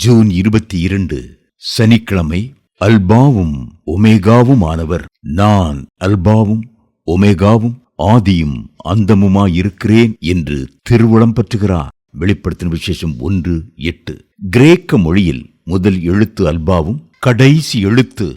June 22 சனிக்கிழமை. அல்பாவும் ஒமேகாவுமானவர், நான் அல்பாவும் ஒமேகாவும் ஆதியும் அந்தமுமாயிருக்கிறேன் என்று திருவுளம் பற்றுகிறார். வெளிப்படுத்தின விசேஷம் 1:8. கிரேக்க மொழியில் முதல் எழுத்து அல்பாவும் கடைசி எழுத்து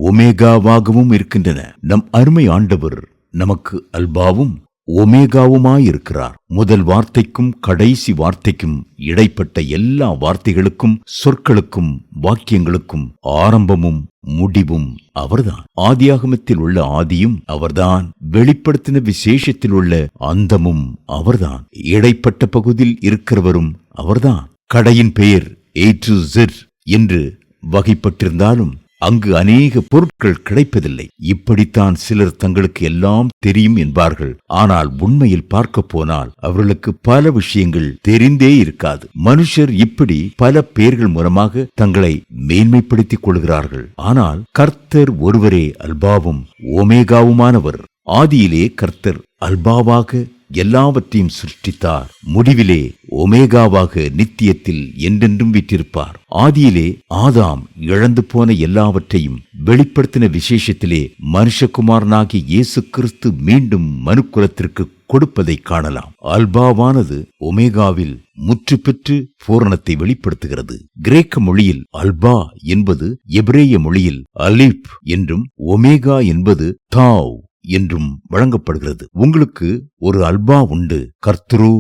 ஒமேகாவாகவும் இருக்கின்றன. நம் அருமை ஆண்டவர் நமக்கு அல்பாவும் ஒமேகாவுமாயிருக்கிறார். முதல் வார்த்தைக்கும் கடைசி வார்த்தைக்கும் இடைப்பட்ட எல்லா வார்த்தைகளுக்கும், சொற்களுக்கும், வாக்கியங்களுக்கும் ஆரம்பமும் முடிவும் அவர்தான். ஆதியாகமத்தில் உள்ள ஆதியும் அவர்தான். வெளிப்படுத்தின விசேஷத்தில் உள்ள அந்தமும் அவர்தான். இடைப்பட்ட பகுதியில் இருக்கிறவரும் அவர்தான். கடையின் பெயர் A to Z என்று வகைப்பட்டிருந்தாலும் அங்கு அநேக பொருட்கள் கிடைப்பதில்லை. இப்படித்தான் சிலர் தங்களுக்கு எல்லாம் தெரியும் என்பார்கள். ஆனால் உண்மையில் பார்க்க போனால் அவர்களுக்கு பல விஷயங்கள் தெரிந்தே இருக்காது. மனுஷர் இப்படி பல பெயர்கள் மூலமாக தங்களை மேன்மைப்படுத்திக் கொள்கிறார்கள். ஆனால் கர்த்தர் ஒருவரே அல்பாவும் ஒமேகாவுமானவர். ஆதியிலே கர்த்தர் அல்பாவாக எல்லாவற்றையும் சிருஷ்டித்தார். முடிவிலே ஒமேகாவாக நித்தியத்தில் என்றென்றும் வீற்றிருப்பார். ஆதியிலே ஆதாம் இழந்து போன எல்லாவற்றையும் வெளிப்படுத்தின விசேஷத்திலே மனுஷகுமாரனாகிய இயேசு கிறிஸ்து மீண்டும் மனுக்குலத்திற்கு கொடுப்பதை காணலாம். அல்பாவானது ஒமேகாவில் முற்று பெற்று பூரணத்தை வெளிப்படுத்துகிறது. கிரேக்க மொழியில் அல்பா என்பது எபிரேய மொழியில் அலிப் என்றும் ஒமேகா என்பது தாவ் என்றும் வழங்கப்படுகிறது. உங்களுக்கு ஒரு அல்பா உண்டு. கர்த்தரோ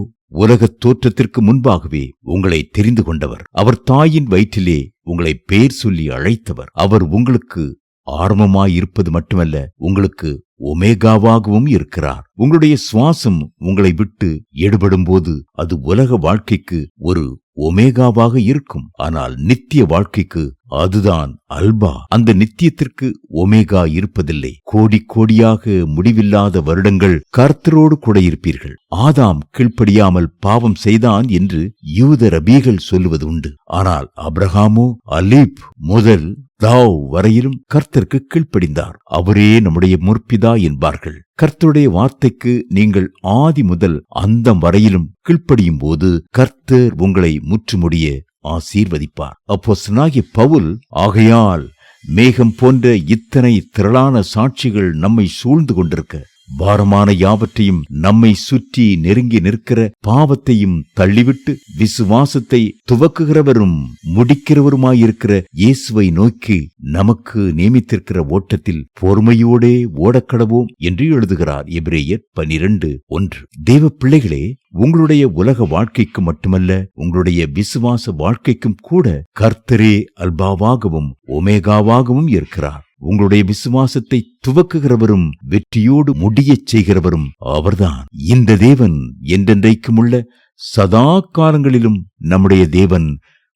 உலகத் தோற்றத்திற்கு முன்பாகவே உங்களை தெரிந்து கொண்டவர். அவர் தாயின் வயிற்றிலே உங்களை பெயர் சொல்லி அழைத்தவர். அவர் உங்களுக்கு ஆரம்பமாயிருப்பது மட்டுமல்ல, உங்களுக்கு ஒமேகாவாகவும் இருக்கிறார். உங்களுடைய சுவாசம் உங்களை விட்டு எடுபடும் போது அது உலக வாழ்க்கைக்கு ஒரு ஒமேகாவாக இருக்கும். ஆனால் நித்திய வாழ்க்கைக்கு அதுதான் அல்பா. அந்த நித்தியத்திற்கு ஒமேகா இருப்பதில்லை. கோடி கோடியாக முடிவில்லாத வருடங்கள் கர்த்தரோடு கூட இருப்பீர்கள். ஆதாம் கீழ்ப்படியாமல் பாவம் செய்தான் என்று யூத ரபிகள் சொல்லுவது உண்டு. ஆனால் அப்ரஹாமோ அலீப் முதல் தாவ் வரையிலும் கர்த்தருக்கு கீழ்ப்படிந்தார். அவரே நம்முடைய முற்பிதா என்பார்கள். கர்த்தருடைய வார்த்தைக்கு நீங்கள் ஆதி முதல் அந்தம் வரையிலும் கீழ்ப்படியும் போது கர்த்தர் உங்களை முற்றுமுடிய ஆசீர்வதிப்பார். அப்போஸ்தலனாகிய பவுல், ஆகையால் மேகம் போன்ற இத்தனை திரளான சாட்சிகள் நம்மை சூழ்ந்து கொண்டிருக்க, பாரமான யாவற்றையும் நம்மை சுற்றி நெருங்கி நிற்கிற பாவத்தையும் தள்ளிவிட்டு விசுவாசத்தை துவக்குகிறவரும் முடிக்கிறவருமாயிருக்கிற இயேசுவை நோக்கி நமக்கு நியமித்திருக்கிற ஓட்டத்தில் பொறுமையோடே ஓடக்கடவோம் என்று எழுதுகிறார் எபிரேயர் 12:1. தேவ பிள்ளைகளே, உங்களுடைய உலக வாழ்க்கைக்கு மட்டுமல்ல, உங்களுடைய விசுவாச வாழ்க்கைக்கும் கூட கர்த்தரே அல்பாவாகவும் ஒமேகாவாகவும் இருக்கிறார். உங்களுடைய விசுவாசத்தை துவக்குகிறவரும் வெற்றியோடு முடியச் செய்கிறவரும் அவர்தான். இந்த தேவன் என்றென்றைக்கும் உள்ள சதா காலங்களிலும் நம்முடைய தேவன்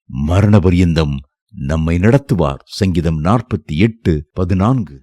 மரண பரியந்தம் நம்மை நடத்துவார். சங்கீதம் 48:14.